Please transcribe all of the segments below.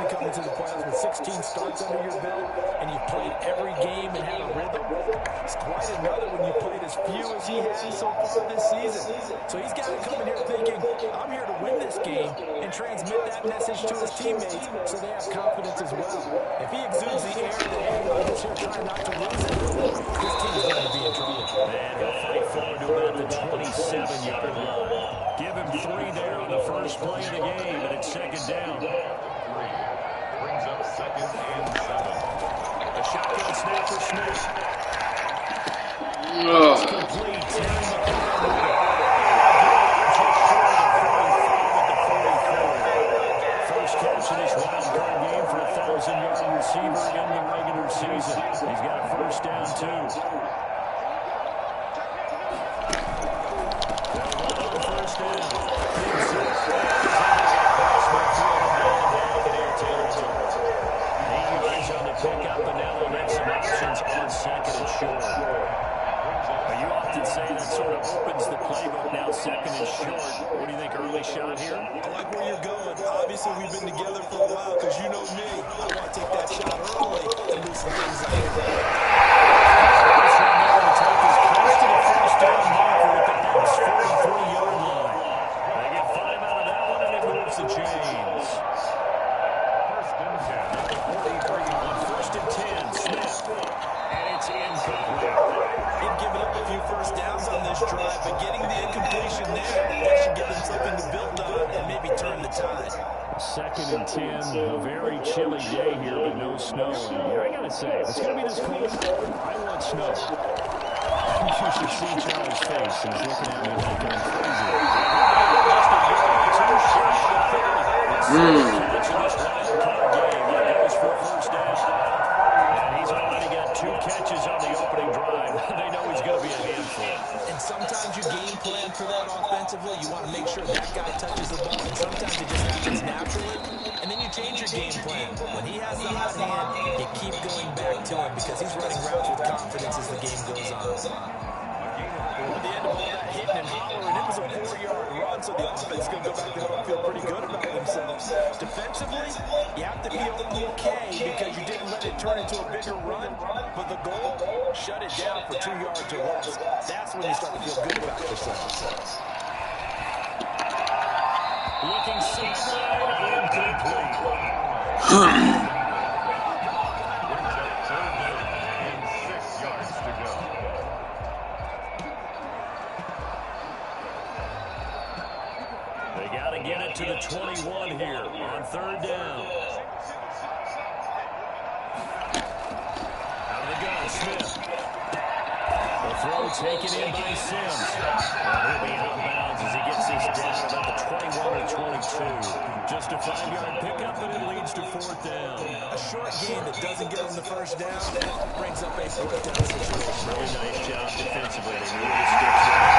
you come into the playoffs with 16 starts under your belt and you've played every game and had a rhythm, it's quite another when you played as few as he has so far this season. So he's got to come in here thinking, I'm here to win this game and transmit that message to his teammates so they have confidence as well. If he exudes the air that, hey, I'm just here trying not to lose it, his team's going to be in trouble. And he'll fight forward to about the 27-yard line. Give him 3 there on the first play of the game, and it's second down. Brings up 2nd and 7. A shotgun snap for Smith. It's complete. Terry McLaurin. First catch in this wild card game for a 1,000-yard receiver in the regular season. He's got a first down, too. Second and short. What do you think, early shot here? I like where you're going. Obviously, we've been together for a while because you know me. I want to take that shot early and move some things up. Take his close to the first down marker at the Bucs' 43-yard line. They get 5 out of that one, and it moves the chains. First and 10. On first and 10, Smith. And it's incomplete. They've given up a few first downs on this drive, but getting the incompletion there, that should give them something to build on and maybe turn the tide. Second and 10, a very chilly day here, but no snow. And I gotta say, if it's gonna be this cold, I want snow. You should see Charles' face. He's looking at me like I'm crazy. And he's already got 2 catches on the opening drive. They know he's going to be a handful. And sometimes you game plan for that offensively. You want to make sure that guy touches the ball, and sometimes it just happens naturally. And then you change your game plan. When he has the hot hand, you keep going back to him because he's running routes with confidence as the game goes on. At the end of all that hitting and hollering, it was a 4-yard run, so the offense is going to go back to home and feel pretty good about themselves. Defensively, you have to be okay because you didn't let it turn into a bigger run, but the goal, shut it down for 2 yards or less. That's when you start to feel good about yourself. Looking sideline, incomplete. To the 21 here on third down. Out of the gun, Smith. The throw taken in by Sims. And he'll be out of bounds as he gets this down about the 21 or 22. Just a 5-yard pickup, and it leads to 4th down. A short gain that doesn't get him the first down brings up a 4th down situation. Really nice job defensively. They knew where the sticks were.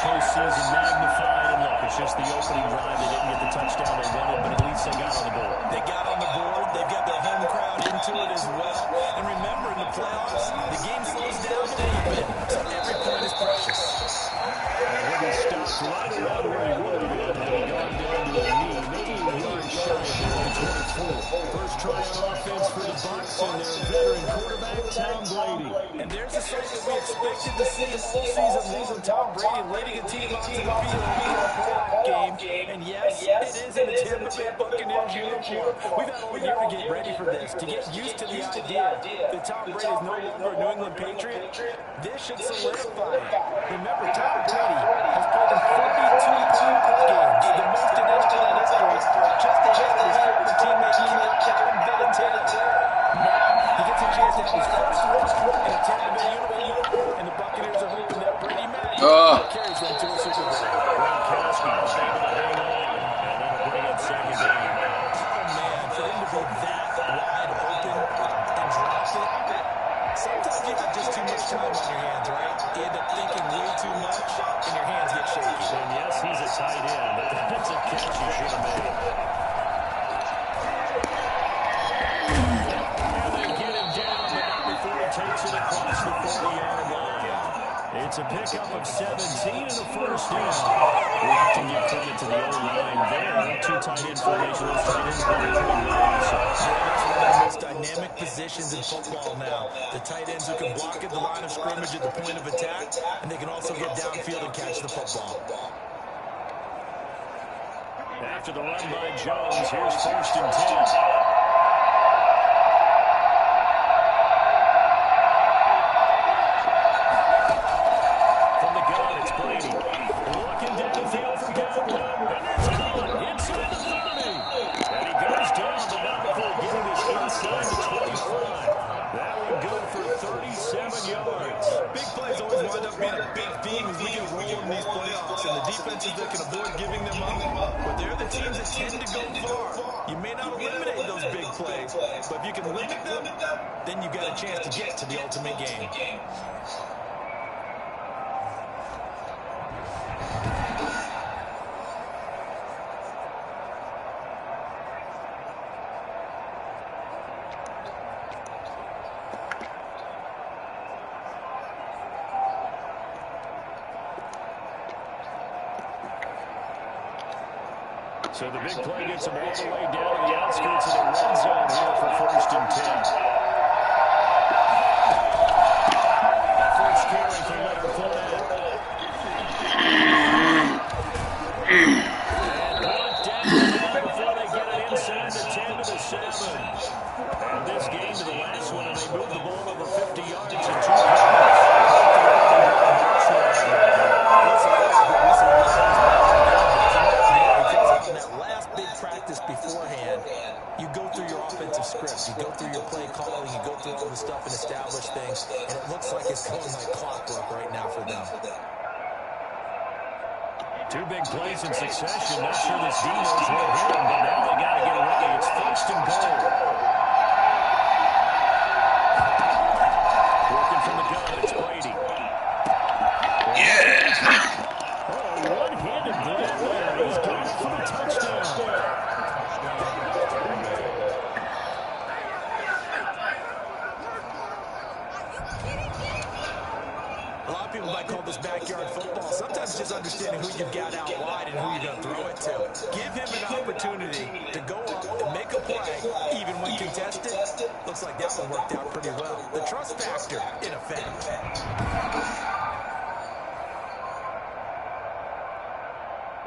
Postseason magnified, and look, it's just the opening drive. They didn't get the touchdown they wanted, but at least they got on the board. They got on the board. They've got the home crowd into it as well. And remember, in the playoffs, the game slows down a little bit, so every point is precious. And he stopped right around where he would have been had he gone down to a knee, maybe a yard shy of the 24. First try on offense for the Bucs and their veteran quarterback, Tom Brady. And there's a sight that we expected to see all season long. Tom Brady leading a team onto the field in a playoff game. And yes, it is in the Tampa Bay Buccaneers uniform. We've had all year to get ready for this, to get used to the idea that Tom Brady is no longer a New England Patriot. This should solidify it. Remember, Tom Brady has played in 42 playoff games, the most in NFL history, just ahead of his former teammate Kevin Vinatieri. Now, he gets a chance to have his first one in a Tampa Bay uniform, and the Buccaneers are hoping that Brady Mac carries them to a Super Bowl. Gronkowski was able to hang on, and that'll bring up second down. Oh, man, for him to be that wide open and drop it, sometimes you got just too much time on your hands, right? You end up thinking way too much, and your hands get shaky. And yes, he's a tight end, but that's a catch he should have made. And they get him down, but not before he takes gets it across the 40-yard line. It's a pickup of 17 and a first down. We have to give credit to the O-line there. Two tight end formation. Those tight ends playing pretty well also. Yeah, that's one of the most dynamic positions in football now. The tight ends who can block at the line of scrimmage at the point of attack, and they can also get downfield and catch the football. After the run by Jones, here's 1st and 10. From the gun, it's Brady. Looking downfield for Godwin. And there's Cullen inside the 30. And he goes down, but not before getting this inside the 25. That one good for 37 yards. Big plays always wind up being a big theme as we get rolling in these playoffs, and the defenses that can avoid giving them up, but they're the teams that tend to go far. You may not eliminate those big plays, but if you can limit them, then you've got a chance to get to the ultimate game. So the big play gets them all the way down to the outskirts of the red zone here for 1st and 10. First carry for Leonard Fournette. And brought down now before they get it inside the 10 to the 7. And this game to the last one, and they moved the ball over 50 yards in 2 quarters. Beforehand, you go through your offensive scripts, you go through your play calling, you go through all the stuff and establish things, and it looks like it's going like clockwork right now for them. 2 big plays in succession. Not sure this D knows what hit him, but now they got to get away. It's 1st and goal. Working from the gun, it's Brady. Yeah. Oh, one-handed grab there. He's got it for the touchdown. A lot of people might call this backyard football. Sometimes just understanding who you've got out wide and who you're going to throw it to. Give him an opportunity to go up and make a play, even when contested. Looks like that one worked out pretty well. The trust factor, in effect.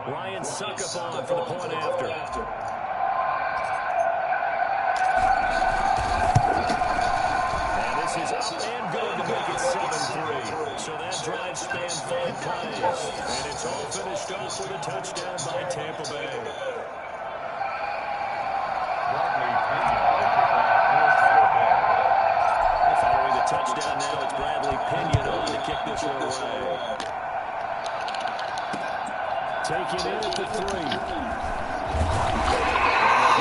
Ryan Suckup on for the point after. Is up and good to make it 7-3. So that drive spanned 5 plays. And it's all finished off with a touchdown by Tampa Bay. Following the touchdown now, it's Bradley Pinion on to kick this one away. Taking in at the 3.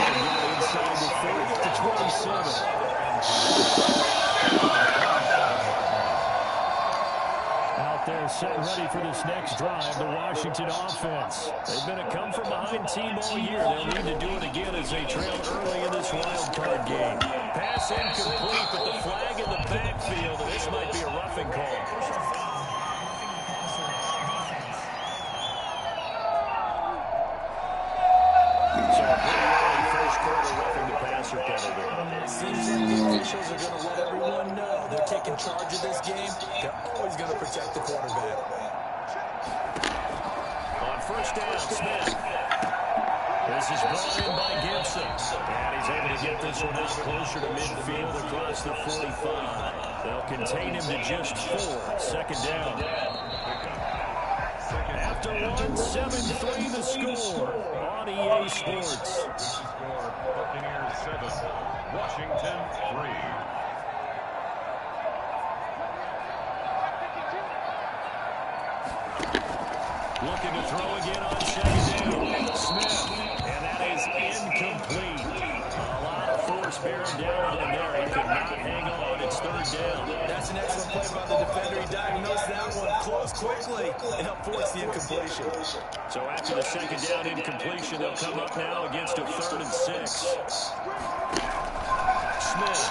And inside the 30 to 27. Out there set ready for this next drive, the Washington offense. They've been a come-from-behind team all year. They'll need to do it again as they trail early in this wild card game. Pass incomplete, but the flag in the backfield, and this might be a roughing call. So a pretty early first quarter roughing the passer penalty. Seems like the officials are going to let everyone know they're taking charge of this game. They're always going to protect the quarterback. On 1st down, Smith. This is brought in by Gibson. And he's able to get this one out closer to midfield across the 45. They'll contain him to just 4. 2nd down. After 1, 7-3 the score on EA Sports. Buccaneers 7, Washington 3. Looking to throw again on 2nd down. Smith, and that is incomplete. A lot of force bearing down on him there. He could not hang on. It's 3rd down. That's an excellent play by the defender. He diagnosed that one close quickly and helped force the incompletion. So after the 2nd down incompletion, they'll come up now against a 3rd and 6. Smith.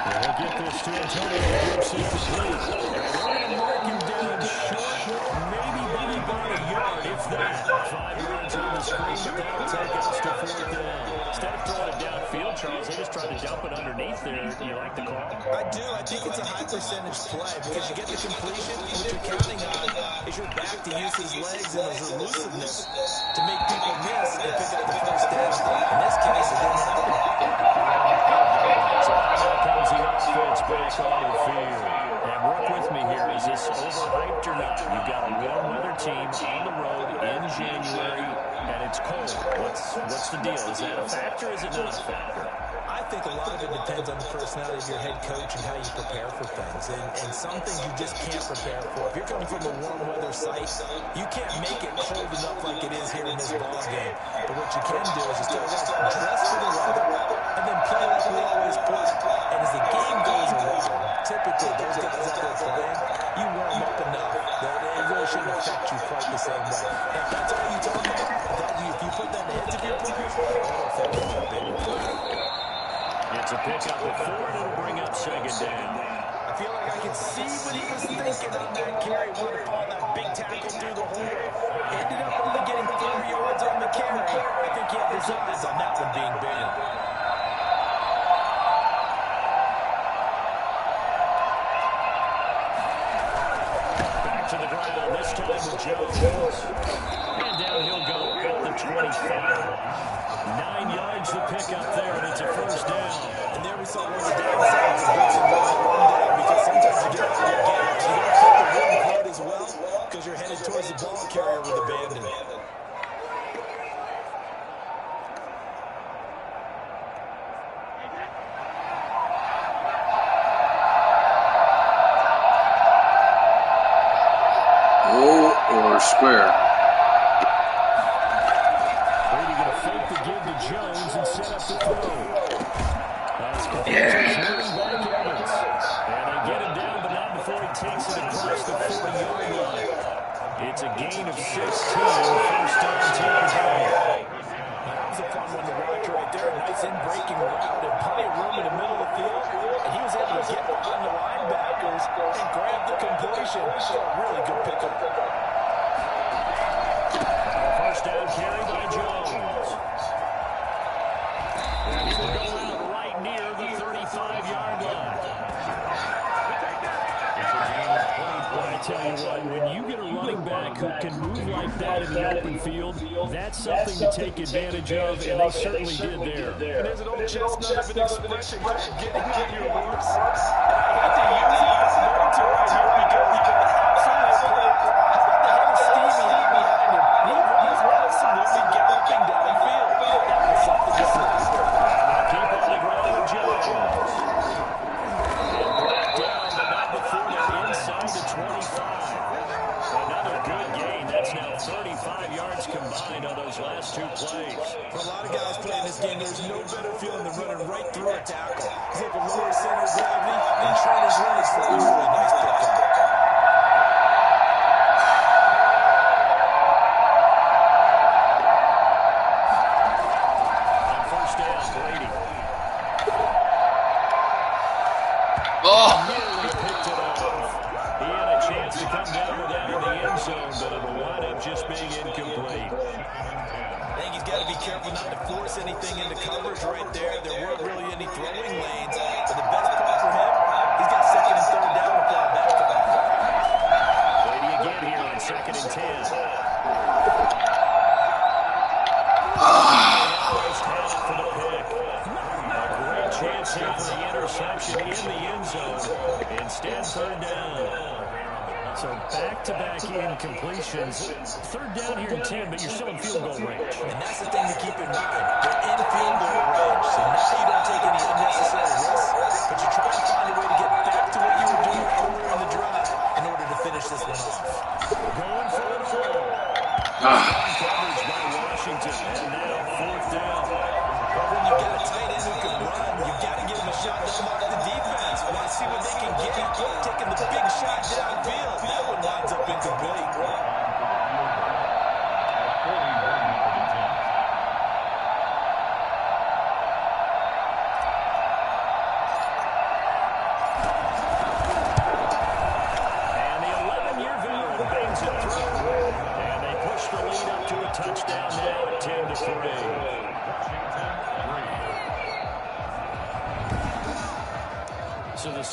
He'll get this to Antonio. Groups it complete. And they're going to mark him down short, maybe by about a yard, if that. 5 yards on the screen, but that'll take us to 4th down. Instead of throwing it downfield, Charles, they just tried to dump it underneath there. Do you like the call? I do. I think it's a high percentage play because you get the completion. What you're counting on is your back to use his legs and his elusiveness to make people miss and pick up the first down. In this case, it didn't happen. So now comes the offense back on the field. And work with me here. Is this overhyped or not? You've got a warm weather team on the road in January, and it's cold. What's the deal? Is that a factor or is it not a factor? I think a lot of it depends on the personality of your head coach and how you prepare for things. And some things you just can't prepare for. If you're coming from a warm weather site, you can't make it cold enough like it is here in this ball game. But what you can do is just dress for the weather and then play like we always play. And as the game goes along, typically those guys out there playing, you warm up enough that it really shouldn't affect you quite the same way. And if that's all you talk about, if you put that in the heads of your players, it'll affect them a bit. It's a pickup at 4, and it'll bring up 2nd down. I feel like I can see what he was thinking on that carry. Wanted to follow that big tackle through the hole. Ended up only getting 4 yards on the carry. I think he had his eyes on that one being bigger. Back to the ground, this time with Jones. And down he'll go at the 25. 9 yards to pick up there, and it's a 1st down. And there we saw one of the downsides of Dixon going 1 down, because sometimes you get out of your game. You got to keep the rhythm part as well, because you're headed towards the ball carrier with abandon. Roll or square? Jones and set up the throw. Yeah. And they get him down, but not before he takes it across the 40-yard line. It's a gain of 16, 1st down, Tampa Bay. That was a fun one to watch right there. A nice in-breaking route and plenty of room in the middle of the field. And he was able to get behind the linebackers and grab the completion. So a really good pickup. 1st down carry by Jones. He will go out right near the 35-yard line. I tell you what, when you get a running back who can move like that in the open field, that's something to take advantage of, and they certainly did there. And there's an old chestnut of an expression called getting on your horse. And I hate to use it, but I'm going to right here because he got absolutely applied. The head of steam he had behind him. He was absolutely galloping down the field. That was something to see. Keep on the ground with Jones. And brought down, but not before they're inside the 25. Another good gain. That's now 35 yards combined on those last 2 plays. For a lot of guys playing this game, there's no better feeling than running right through a tackle. He's able to lower center of gravity and train his runners for a really nice pickup. Nearly picked it off. He had a chance to come down with that in the end zone, but it'll wind up just being incomplete. I think he's got to be careful not to force anything into coverage right there. There weren't really any throwing lanes. But the best part for him, he's got 2nd and 3rd down to fall back to that. Brady again here on 2nd and 10. For the pick. A great chance here for the interception in the end zone. Instead, 3rd down. So back-to-back incompletions. 3rd down here in 10, but you're still in field goal range. And that's the thing to keep in mind. They're in field goal range. So now you don't take any unnecessary risks, but you try to find a way to get back to what you were doing earlier in the drive in order to finish this one off. Going for it all. Coverage by Washington. And now 4th down. But when you've got a tight end who can run, you've got to give him a shot to unlock the defense. Want to see what they can get. Taking the big shot downfield. That one winds up incomplete.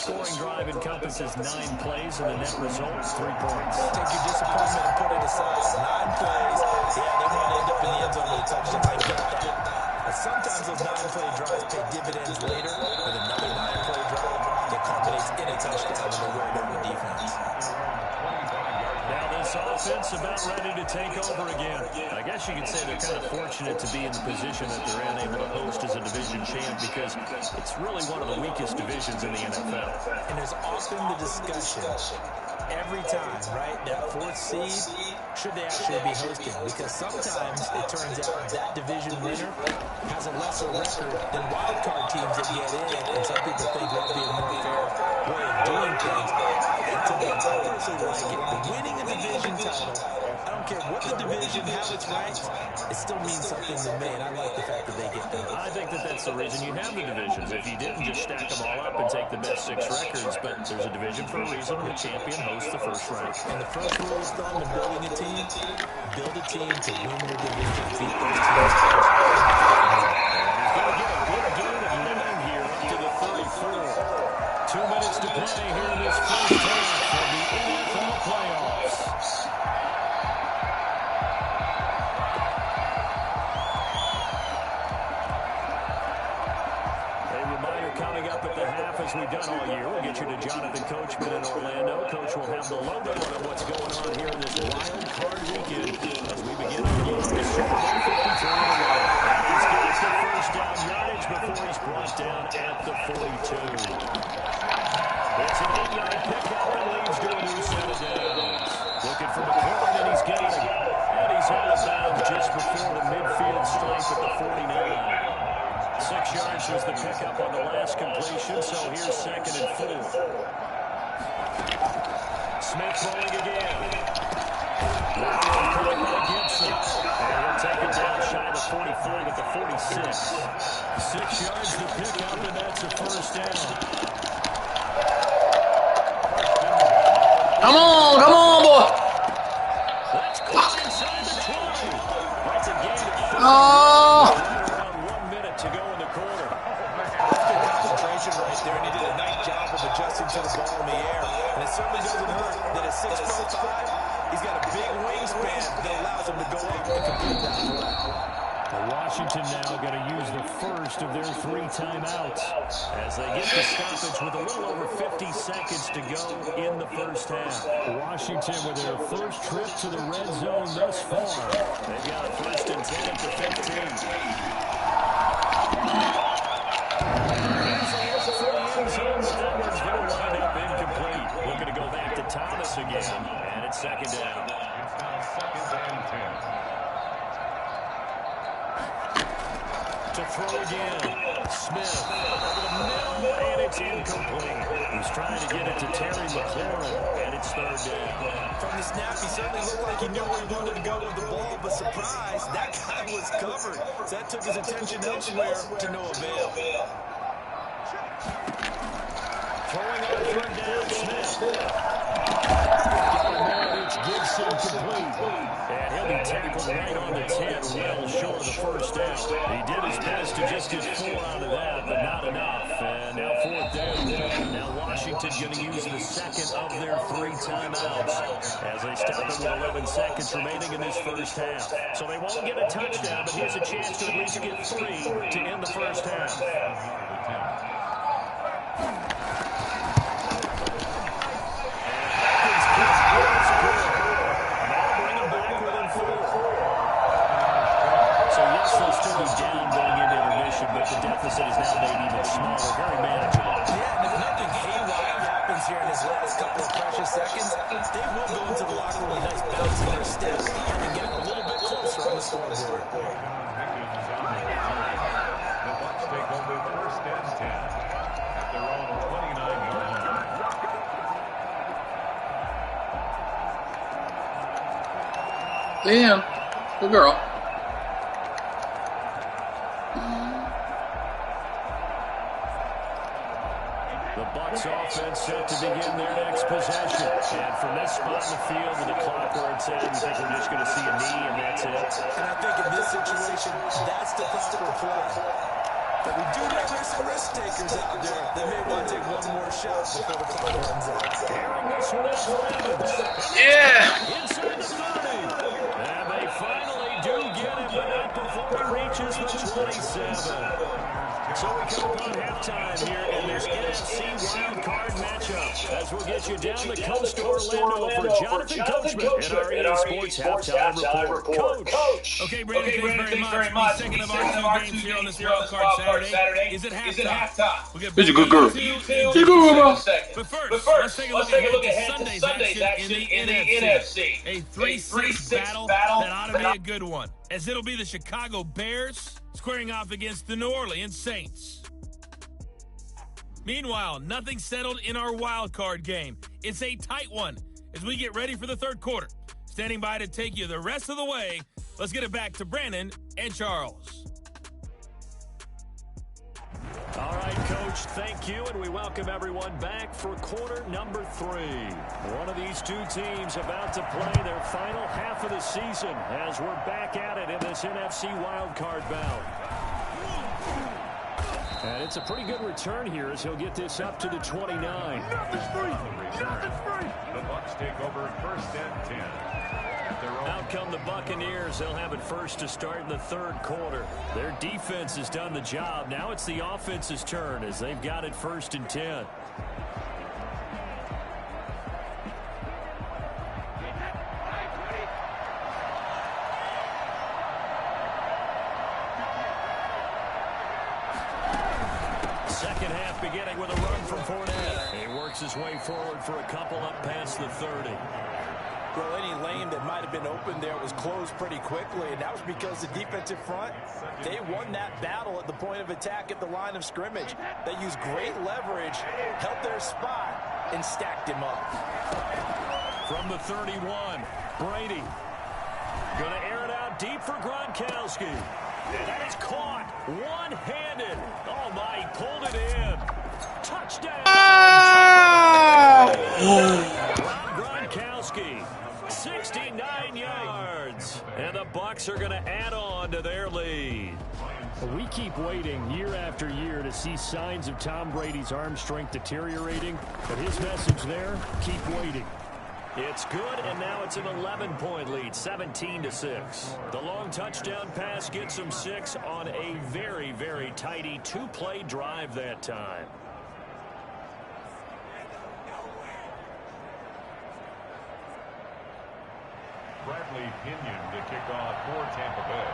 scoring drive encompasses 9 plays, and the net result, 3 points. Take your disappointment and put it aside. 9 plays. Yeah, they want to end up in the end zone with a touchdown. I get that. But sometimes those 9-play drives pay dividends later with another 9-play drive that culminates in a touchdown when they wear down the defense. Now this offense about ready to take over again. I guess you could say they're kind of fortunate to be in the position that they're in, able to host as a division champ, because it's really one of the weakest divisions in the NFL. And there's often the discussion every time, right, that 4th seed, should they actually be hosting? Because sometimes it turns out that division winner has a lesser record than wildcard teams that get in, and some people think that would be a more fair way of doing things. I personally like it. Winning a division title, I don't care what the division, how it's ranked, it still means something to me, and I like the fact that they get that. I think that that's the reason you have the divisions. If you didn't, just stack them all up and take the best 6 records, but there's a division for a reason, and the champion hosts the first rank. And the first rule of thumb in building a team, build a team to win your division, beat those teams. He's going to get a good game of living here up to the 34. 2 minutes to play here in this first half of the NFL playoffs. A reminder coming up at the half, as we've done all year. We'll get you to Jonathan Coachman in Orlando. Coach will have the lowdown on what's going on here in this wild card weekend as we begin our look at the Super Bowl 52 in a row. And he's got the first down yardage before he's brought down at the 42. It's an 8-yard pickup and leads to a new set of downs. Looking for McLaurin, and he's got it. And he's out of bounds just before the midfield stripe at the 49. 6 yards was the pickup on the last completion, so here's 2nd and 4. Smith rolling again. Lateral caught by Gibson. And he'll take it down shy of the 45 at the 46. 6 yards to pick up, and that's a first down. Come on, boy. That's caught inside the 20. That's a gain of 30. Oh. Right around 1 minute to go in the quarter. Good concentration right there, and he did a nice job of adjusting to the ball in the air. And it certainly doesn't hurt that at 6'5", he's got a big wingspan that allows him to go up and complete that play. Washington now going to use the first of their 3 timeouts as they get the stoppage with a little over 50 seconds to go in the first half. Washington with their first trip to the red zone thus far. They've got a 1st and 10 at the 15. Looking to go back to Thomas again, and it's 2nd down. It's now 2nd and 10. To throw again. Smith over the middle, and it's incomplete. He's trying to get it to Terry McLaurin, and it's 3rd down. From the snap, he certainly looked like he knew where he wanted to go with the ball, but surprise, that guy was covered. So that took his attention elsewhere to no avail. Throwing on 3rd down, Smith. It's Gibson complete. And he'll be tackled right on the 10, well short of the first down. He did his best to just get 4 out of that, but not enough. And now 4th down. Now Washington going to use the 2nd of their 3 timeouts as they stop it with 11 seconds remaining in this first half. So they won't get a touchdown, but here's a chance to at least get 3 to end the first half. The deficit is now made even smaller, very manageable. Yeah, and if nothing haywire happens here in his last couple of precious seconds, they will go into the locker room with a nice bounce in their step and get a little bit closer on the scoreboard. The Bucs take over 1st and 10 at their own 29-yard line. Damn. Good girl. Offense set to begin their next possession. And from this spot in the field with the clock where it's at, you think we're just going to see a knee and that's it? And I think in this situation, that's the proper play. But we do know there's some risk takers out there that may want to take one more shot before the clock runs out. Airing this one out for Evans. Yeah. Inside the 30. And they finally do get him, but not before he reaches the 27. So we come upon halftime here in this NFC wild card matchup. As we'll get you down the coast to Orlando for Jonathan Coachman in our EA Sports halftime report. Coach. Okay, Brandon, thanks very much. Second of our two games here on this wild card Saturday. Is it halftime? We'll get He's a good girl. He's a good girl. But first, let's take a look ahead to Sunday's action in the NFC. A 3-6 battle that ought to be a good one, as it'll be the Chicago Bears squaring off against the New Orleans Saints. Meanwhile, nothing settled in our wild card game. It's a tight one as we get ready for the third quarter. Standing by to take you the rest of the way, let's get it back to Brandon and Charles. All right, Coach, thank you, and we welcome everyone back for quarter number 3. One of these two teams about to play their final half of the season as we're back at it in this NFC wildcard bout. And it's a pretty good return here as he'll get this up to the 29. The Bucs take over first and 10. Out come the Buccaneers. They'll have it first to start in the third quarter. Their defense has done the job. Now it's the offense's turn as they've got it first and 10. Second half beginning with a run from Fournette. He works his way forward for a couple up past the 30. Well, any lane that might have been open there was closed pretty quickly, and that was because the defensive front, they won that battle at the point of attack at the line of scrimmage. They used great leverage, held their spot, and stacked him up. From the 31, Brady going to air it out deep for Gronkowski. And that is caught one-handed. Oh, my, he pulled it in. Touchdown. Rob Gronkowski. 69 yards, and the Bucs are going to add on to their lead. We keep waiting year after year to see signs of Tom Brady's arm strength deteriorating, but his message there, keep waiting. It's good, and now it's an 11-point lead, 17-6. The long touchdown pass gets him 6 on a very, very tidy two-play drive that time. Bradley Pinion to kick off for Tampa Bay.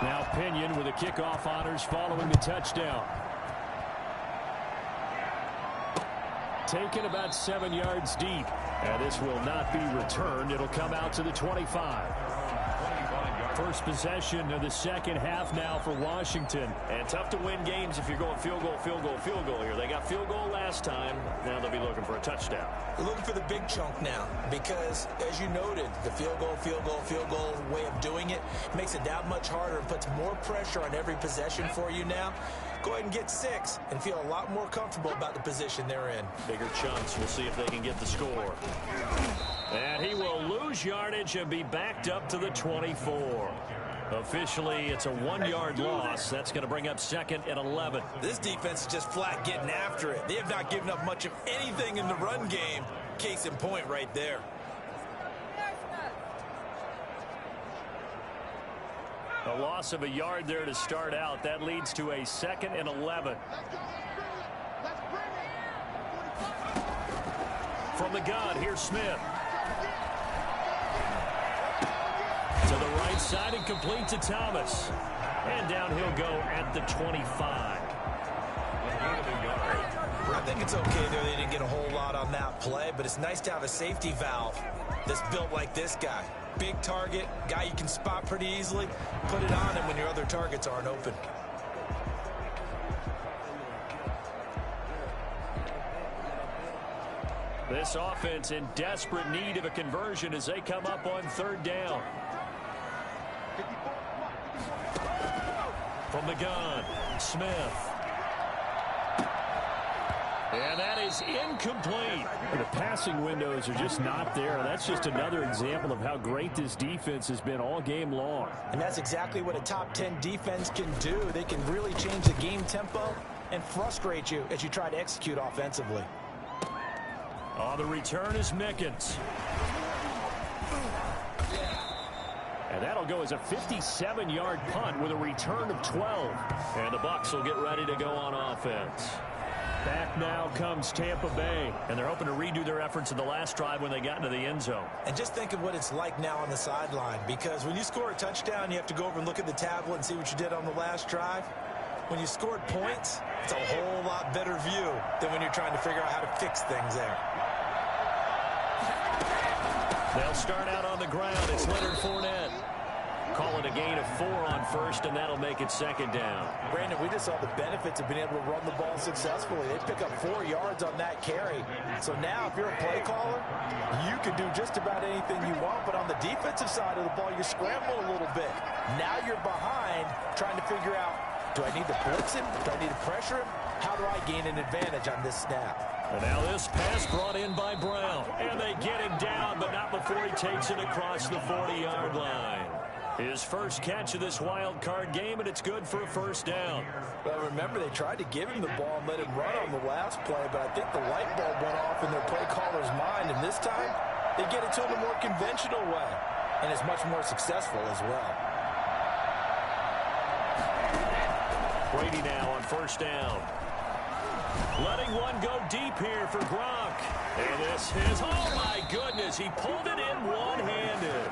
Now Pinion with the kickoff honors following the touchdown. Taken about 7 yards deep. And this will not be returned. It'll come out to the 25. First possession of the second half now for Washington. And tough to win games if you're going field goal, field goal, field goal here. They got field goal last time. Now they'll be looking for a touchdown. We're looking for the big chunk now because, as you noted, the field goal way of doing it makes it that much harder and puts more pressure on every possession for you now. Go ahead and get 6 and feel a lot more comfortable about the position they're in. Bigger chunks. We'll see if they can get the score. And he will lose yardage and be backed up to the 24. Officially, it's a 1-yard loss. That's going to bring up second and 11. This defense is just flat getting after it. They have not given up much of anything in the run game. Case in point right there. A loss of a yard there to start out. That leads to a second and 11. From the gun, here's Smith. To the right side and complete to Thomas. And down he'll go at the 25. I think it's okay there. They didn't get a whole lot on that play, but it's nice to have a safety valve that's built like this guy. Big target, guy you can spot pretty easily. Put it on him when your other targets aren't open. This offense in desperate need of a conversion as they come up on third down. From the gun, Smith. And that is incomplete. The passing windows are just not there. That's just another example of how great this defense has been all game long. And that's exactly what a top 10 defense can do. They can really change the game tempo and frustrate you as you try to execute offensively. Oh, the return is Mickens. And that'll go as a 57-yard punt with a return of 12. And the Bucs will get ready to go on offense. Back now comes Tampa Bay. And they're hoping to redo their efforts in the last drive when they got into the end zone. And just think of what it's like now on the sideline, because when you score a touchdown, you have to go over and look at the tablet and see what you did on the last drive. When you scored points, it's a whole lot better view than when you're trying to figure out how to fix things there. They'll start out on the ground. It's Leonard Fournette. Call it a gain of 4 on first, and that'll make it second down. Brandon, we just saw the benefits of being able to run the ball successfully. They pick up 4 yards on that carry. So now if you're a play caller, you can do just about anything you want. But on the defensive side of the ball, you're scrambling a little bit. Now you're behind trying to figure out, do I need to blitz him? Do I need to pressure him? How do I gain an advantage on this snap? And now this pass brought in by Brown. And they get him down, but not before he takes it across the 40-yard line. His first catch of this wild card game, and it's good for a first down. Well, remember, they tried to give him the ball and let him run on the last play, but I think the light bulb went off in their play caller's mind, and this time they get it to him a more conventional way, and it's much more successful as well. Brady now on first down. Letting one go deep here for Gronk. And this is, oh my goodness, he pulled it in one-handed.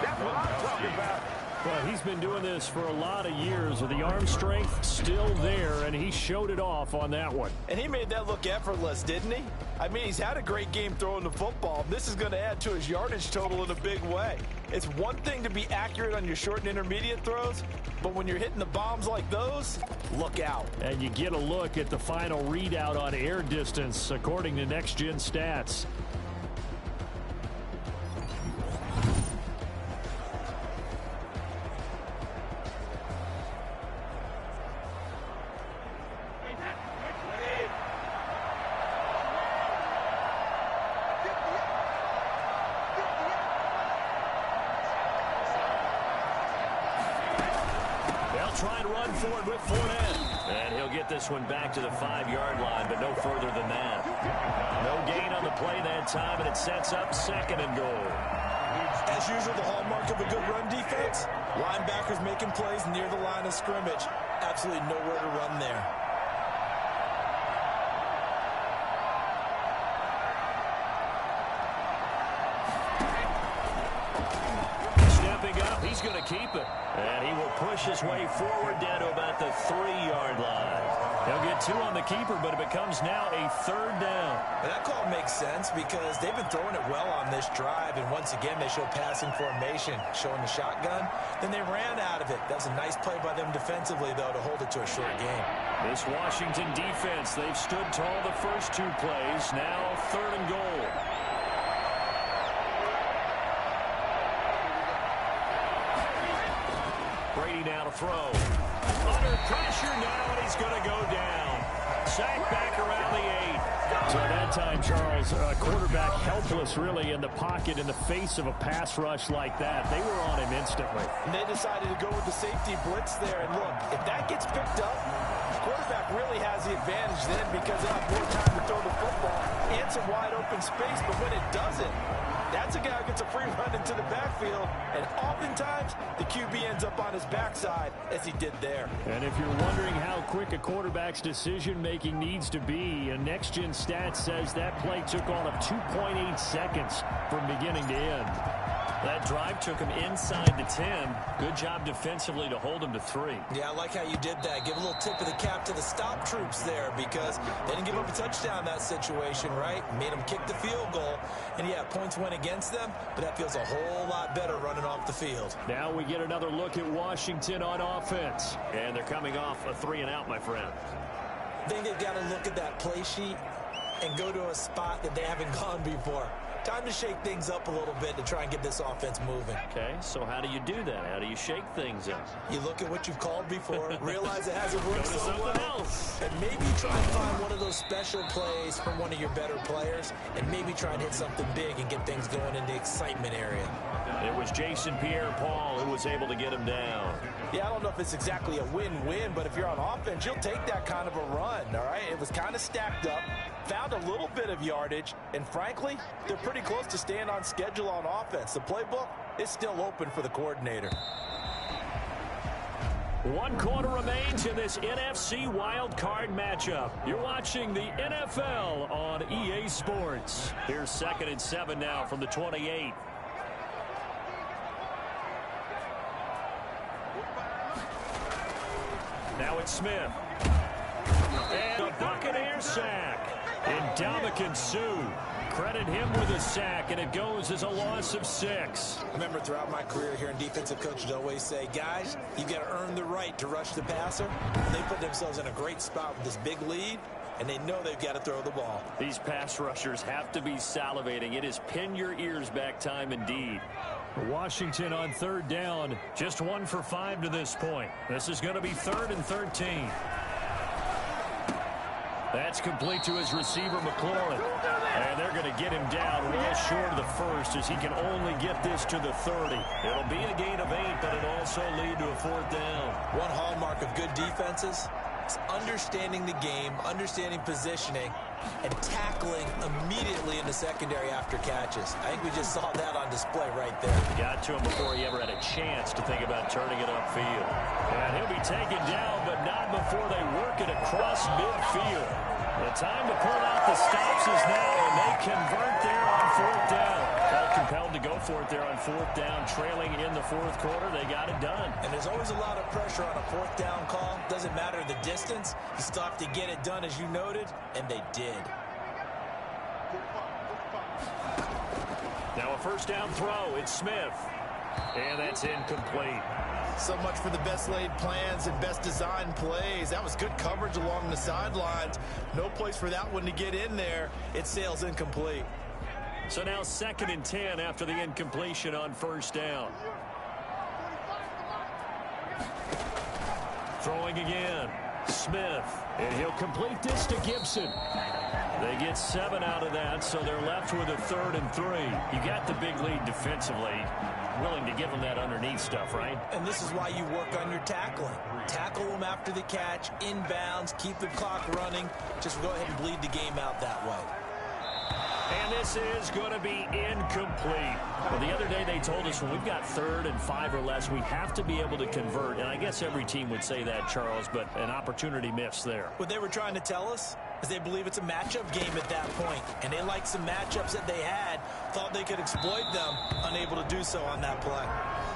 That's what I'm talking about. Well, he's been doing this for a lot of years with the arm strength still there, and he showed it off on that one. And he made that look effortless, didn't he? I mean, he's had a great game throwing the football. This is going to add to his yardage total in a big way. It's one thing to be accurate on your short and intermediate throws, but when you're hitting the bombs like those, look out. And you get a look at the final readout on air distance, according to Next Gen Stats. Try and run forward with Fournette. And he'll get this one back to the 5-yard line, but no further than that. No gain on the play that time, and it sets up second and goal. As usual, the hallmark of a good run defense, linebackers making plays near the line of scrimmage. Absolutely nowhere to run there. Stepping up, he's going to keep it. And he will push his way forward down to about the 3-yard line. He'll get 2 on the keeper, but it becomes now a third down. And that call makes sense because they've been throwing it well on this drive, and once again they show passing formation, showing the shotgun. Then they ran out of it. That was a nice play by them defensively, though, to hold it to a short game. This Washington defense, they've stood tall the first 2 plays. Now third and goal. Brady now to throw. Under pressure now, and he's going to go down. Sacked back around the 8. So at that time, Charles, quarterback helpless really in the pocket in the face of a pass rush like that. They were on him instantly. And they decided to go with the safety blitz there. And look, if that gets picked up, the quarterback really has the advantage then because they'll have more time to throw the football and some wide open space. But when it doesn't, that's a guy who gets a free run into the backfield, and oftentimes the QB ends up on his backside as he did there. And if you're wondering how quick a quarterback's decision-making needs to be, a next-gen stat says that play took all of 2.8 seconds from beginning to end. That drive took him inside the 10. Good job defensively to hold him to 3. Yeah, I like how you did that. Give a little tip of the cap to the stop troops there because they didn't give up a touchdown in that situation, right? Made them kick the field goal. And, yeah, points went against them, but that feels a whole lot better running off the field. Now we get another look at Washington on offense. And they're coming off a 3 and out, my friend. I think they've got to look at that play sheet and go to a spot that they haven't gone before. Time to shake things up a little bit to try and get this offense moving. Okay, so how do you do that? How do you shake things up? You look at what you've called before, realize it hasn't worked so well, else. and maybe try try and find one of those special plays from one of your better players and maybe try and hit something big and get things going in the excitement area. It was Jason Pierre-Paul who was able to get him down. Yeah, I don't know if it's exactly a win-win, but if you're on offense, you'll take that kind of a run, all right? It was kind of stacked up, found a little bit of yardage, and frankly, they're pretty close to staying on schedule on offense. The playbook is still open for the coordinator. 1 quarter remains in this NFC Wild Card matchup. You're watching the NFL on EA Sports. Here's 2nd and 7 now from the 28. Now it's Smith. And a Buccaneer sack. Ndamukong Suh. Credit him with a sack, and it goes as a loss of 6. I remember throughout my career here in defensive coaches always say, guys, you got to earn the right to rush the passer. They put themselves in a great spot with this big lead, and they know they've got to throw the ball. These pass rushers have to be salivating. It is pin your ears back time indeed. Washington on 3rd down, just 1 for 5 to this point. This is going to be 3rd and 13. That's complete to his receiver, McLaurin. And they're going to get him down well short of the first as he can only get this to the 30. It'll be a gain of 8, but it'll also lead to a 4th down. One hallmark of good defenses is understanding the game, understanding positioning, and tackling immediately in the secondary after catches. I think we just saw that on display right there. Got to him before he ever had a chance to think about turning it upfield. And he'll be taken down, but not before they work it across midfield. The time to pull out the stops is now, and they convert there on 4th down. Felt compelled to go for it there on 4th down, trailing in the 4th quarter. They got it done. And there's always a lot of pressure on a 4th down call. Doesn't matter the distance. You still have to get it done, as you noted, and they did. Now a 1st down throw. It's Smith. And that's incomplete. So much for the best laid plans and best designed plays. That was good coverage along the sidelines. No place for that one to get in there. It sails incomplete. So now 2nd and 10 after the incompletion on 1st down. Throwing again. Smith. And he'll complete this to Gibson. They get 7 out of that, so they're left with a 3rd and 3. You got the big lead defensively. Willing to give them that underneath stuff, right? And this is why you work on your tackling. Tackle them after the catch, inbounds, keep the clock running. Just go ahead and bleed the game out that way. And this is going to be incomplete. Well, the other day they told us when we've got 3rd and 5 or less, we have to be able to convert. And I guess every team would say that, Charles, but an opportunity missed there. What they were trying to tell us is they believe it's a matchup game at that point. And they liked some matchups that they had, thought they could exploit them, unable to do so on that play.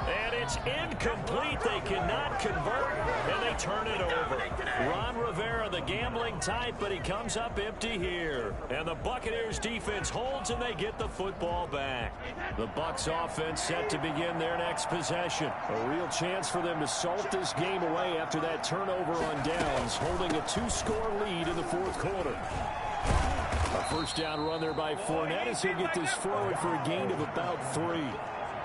And it's incomplete. They cannot convert, and they turn it over. Ron Rivera, the gambling type, but he comes up empty here. And the Buccaneers defense holds, and they get the football back. The Bucs offense set to begin their next possession. A real chance for them to salt this game away after that turnover on downs, holding a 2-score lead in the 4th quarter. A 1st down run there by Fournette as he'll get this forward for a gain of about 3.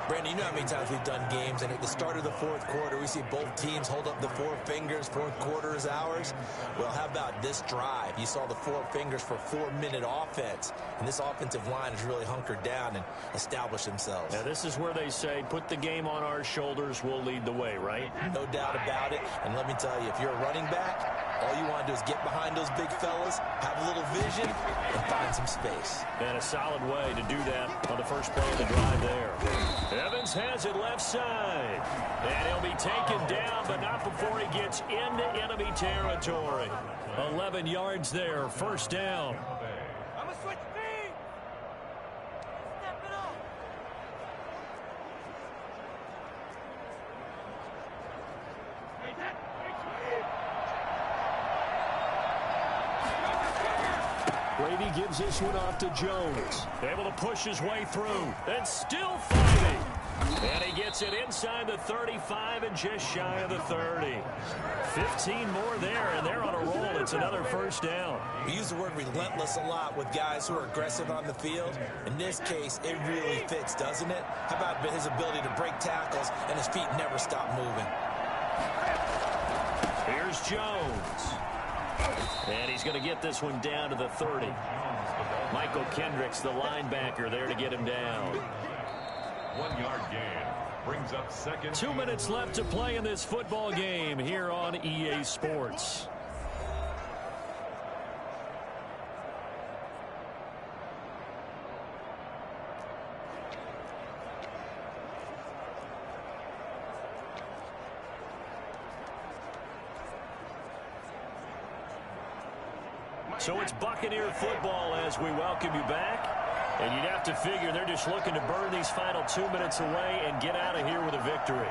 Brandon, you know how many times we've done games, and at the start of the 4th quarter, we see both teams hold up the 4 fingers, 4th quarter is ours. Well, how about this drive? You saw the 4 fingers for 4-minute offense, and this offensive line has really hunkered down and established themselves. Now, this is where they say, put the game on our shoulders, we'll lead the way, right? No doubt about it, and let me tell you, if you're a running back, all you want to do is get behind those big fellas, have a little vision, and find some space. And a solid way to do that on the first play of the drive there. Evans has it left side. And he'll be taken down, but not before he gets into enemy territory. 11 yards there, 1st down. I'm going to switch speed. Step it up. Brady gives this one off to Jones. Able to push his way through. And still fighting. And he gets it inside the 35 and just shy of the 30. 15 more there, and they're on a roll. It's another 1st down. We use the word relentless a lot with guys who are aggressive on the field. In this case, it really fits, doesn't it? How about his ability to break tackles and his feet never stop moving? Here's Jones. And he's going to get this one down to the 30. Michael Kendricks, the linebacker, there to get him down. 1 yard gain. Brings up second. 2 minutes left to play in this football game here on EA Sports. So it's Buccaneer football as we welcome you back. And you'd have to figure they're just looking to burn these final 2 minutes away and get out of here with a victory.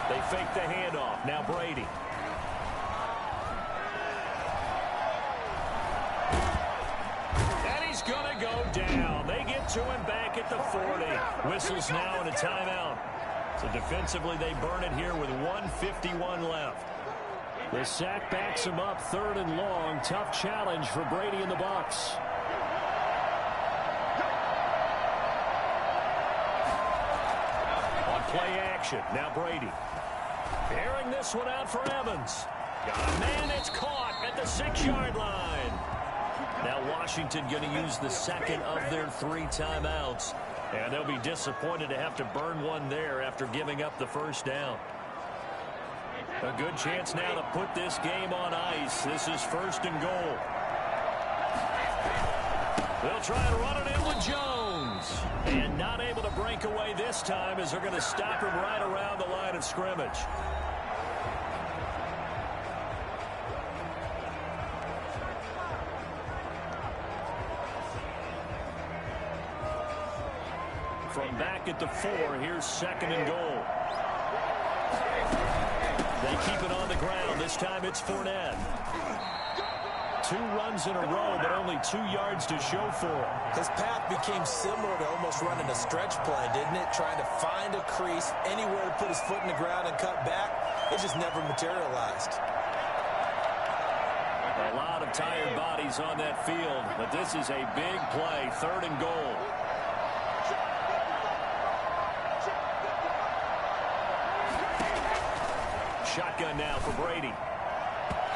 They fake the handoff. Now Brady. And he's going to go down. They get to him back at the 40. Whistles now and a timeout. So defensively they burn it here with 1:51 left. The sack backs him up, 3rd and long. Tough challenge for Brady and the Bucs. On play action, now Brady. Airing this one out for Evans. Got a man that's caught at the 6-yard line. Now Washington going to use the second of their 3 timeouts. And they'll be disappointed to have to burn one there after giving up the first down. A good chance now to put this game on ice. This is 1st and goal. They'll try and run it in with Jones. And not able to break away this time as they're going to stop him right around the line of scrimmage. From back at the 4, here's 2nd and goal. They keep it on the ground. This time it's Fournette. 2 runs in a row, but only 2 yards to show for it. His path became similar to almost running a stretch play, didn't it? Trying to find a crease, anywhere to put his foot in the ground and cut back. It just never materialized. A lot of tired bodies on that field, but this is a big play. 3rd and goal. Shotgun now for Brady.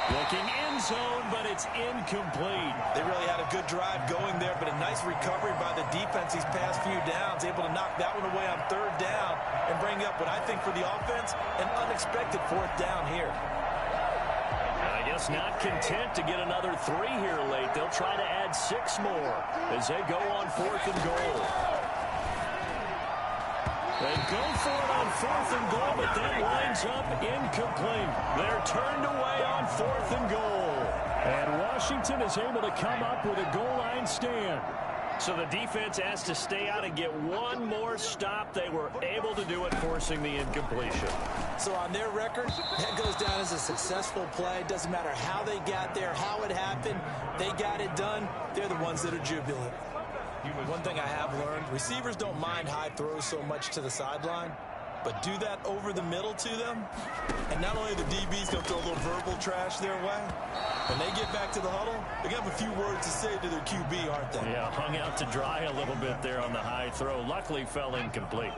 Looking end zone, but it's incomplete. They really had a good drive going there, but a nice recovery by the defense these past few downs. Able to knock that one away on 3rd down and bring up what I think for the offense, an unexpected 4th down here. I guess not content to get another 3 here late. They'll try to add 6 more as they go on 4th and goal. They go for it on 4th and goal, but that winds up incomplete. They're turned away on 4th and goal. And Washington is able to come up with a goal line stand. So the defense has to stay out and get one more stop. They were able to do it, forcing the incompletion. So on their record, that goes down as a successful play. Doesn't matter how they got there, how it happened. They got it done. They're the ones that are jubilant. One thing I have learned, receivers don't mind high throws so much to the sideline, but do that over the middle to them, and not only the DB's going to throw a little verbal trash their way, when they get back to the huddle, they're going to have a few words to say to their QB, aren't they? Yeah, hung out to dry a little bit there on the high throw. Luckily fell incomplete.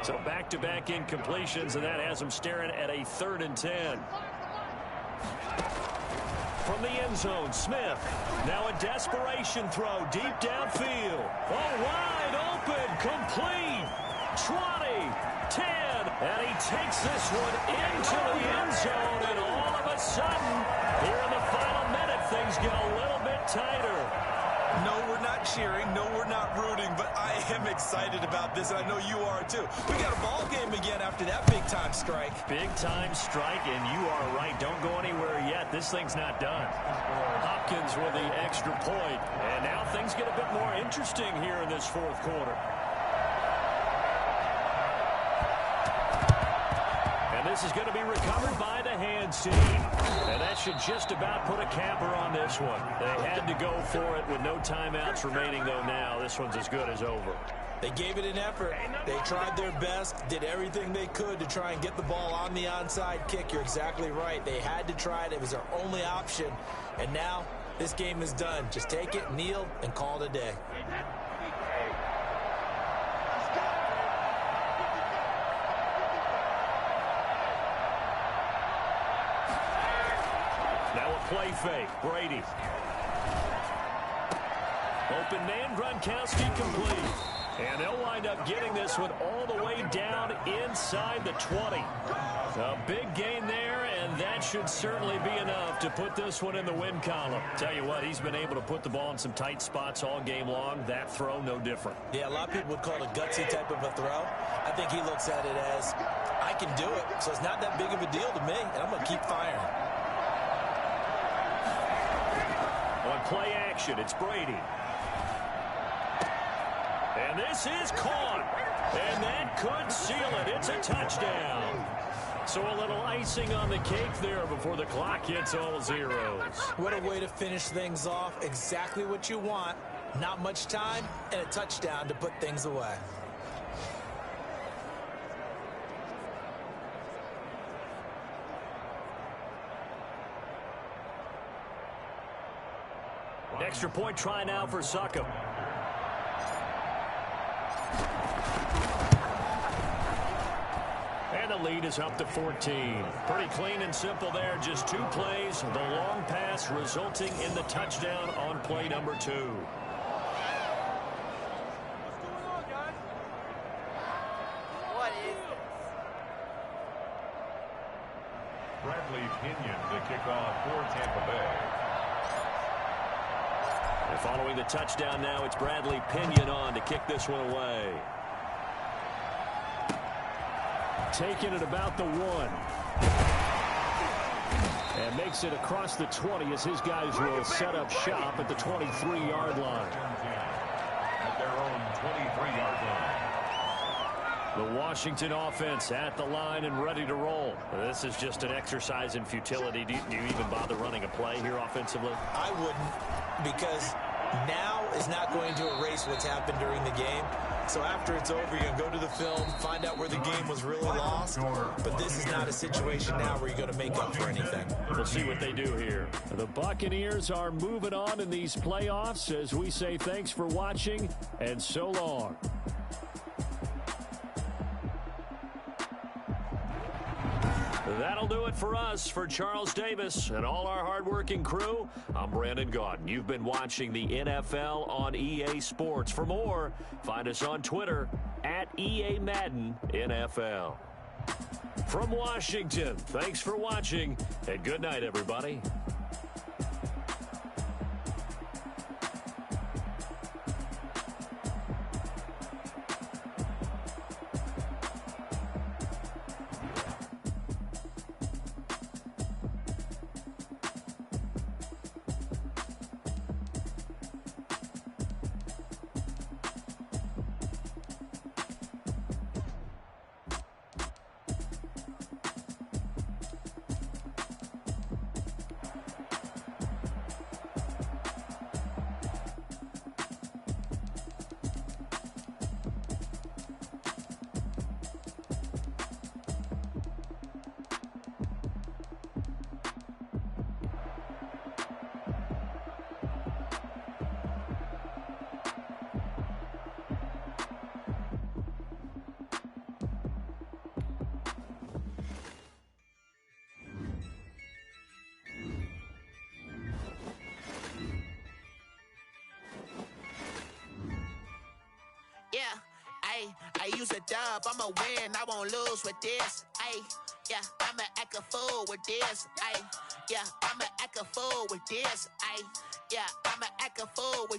So back-to-back incompletions, and that has them staring at a 3rd and 10. From the end zone, Smith. Now a desperation throw deep downfield. Oh, wide open, complete. 20, 10, and he takes this one into the end zone, and all of a sudden, here in the final minute, things get a little bit tighter. No, we're not cheering. No, we're not rooting, but I am excited about this, and I know you are too. We got a ball game again after that big-time strike. Big-time strike, and you are right. Don't go anywhere yet. This thing's not done. Hopkins with the extra point, and now things get a bit more interesting here in this 4th quarter. And this is going to be recovered by the hands team. And that should just about put a capper on this one. They had to go for it with no timeouts remaining, though. Now this one's as good as over. They gave it an effort. They tried their best, did everything they could to try and get the ball on the onside kick. You're exactly right. They had to try it. It was their only option. And now this game is done. Just take it, kneel, and call it a day. play fake. Brady. Open man, Gronkowski complete. And they'll wind up getting this one all the way down inside the 20. A big gain there, and that should certainly be enough to put this one in the win column. Tell you what, he's been able to put the ball in some tight spots all game long. That throw, no different. Yeah, a lot of people would call it a gutsy type of a throw. I think he looks at it as, I can do it, so it's not that big of a deal to me, and I'm going to keep firing. On play action, it's Brady. And this is caught. And that could seal it. It's a touchdown. So a little icing on the cake there before the clock hits all zeros. What a way to finish things off. Exactly what you want. Not much time and a touchdown to put things away. Extra point try now for Succop. And the lead is up to 14. Pretty clean and simple there. Just 2 plays. The long pass resulting in the touchdown on play number 2. What's going on, guys? What is this? Bradley Pinion to kick off for Tampa Bay. And following the touchdown now, it's Bradley Pinion on to kick this one away. Taking it about the 1. And makes it across the 20 as his guys will set up shop at the 23-yard line. At their own 23-yard line. The Washington offense at the line and ready to roll. This is just an exercise in futility. Do you even bother running a play here offensively? I wouldn't, because now is not going to erase what's happened during the game. So after it's over, you're going to go to the film, find out where the game was really lost. But this is not a situation now where you're going to make up for anything. We'll see what they do here. The Buccaneers are moving on in these playoffs as we say thanks for watching and so long. That'll do it for us. For Charles Davis and all our hardworking crew, I'm Brandon Gaudin. You've been watching the NFL on EA Sports. For more, find us on Twitter at EA Madden NFL. From Washington, thanks for watching, and good night, everybody. I use a dub, I'ma win, I won't lose with this. Yeah, I'ma act a fool with this. Yeah, I'ma act a fool with this. Yeah, I'ma act a fool with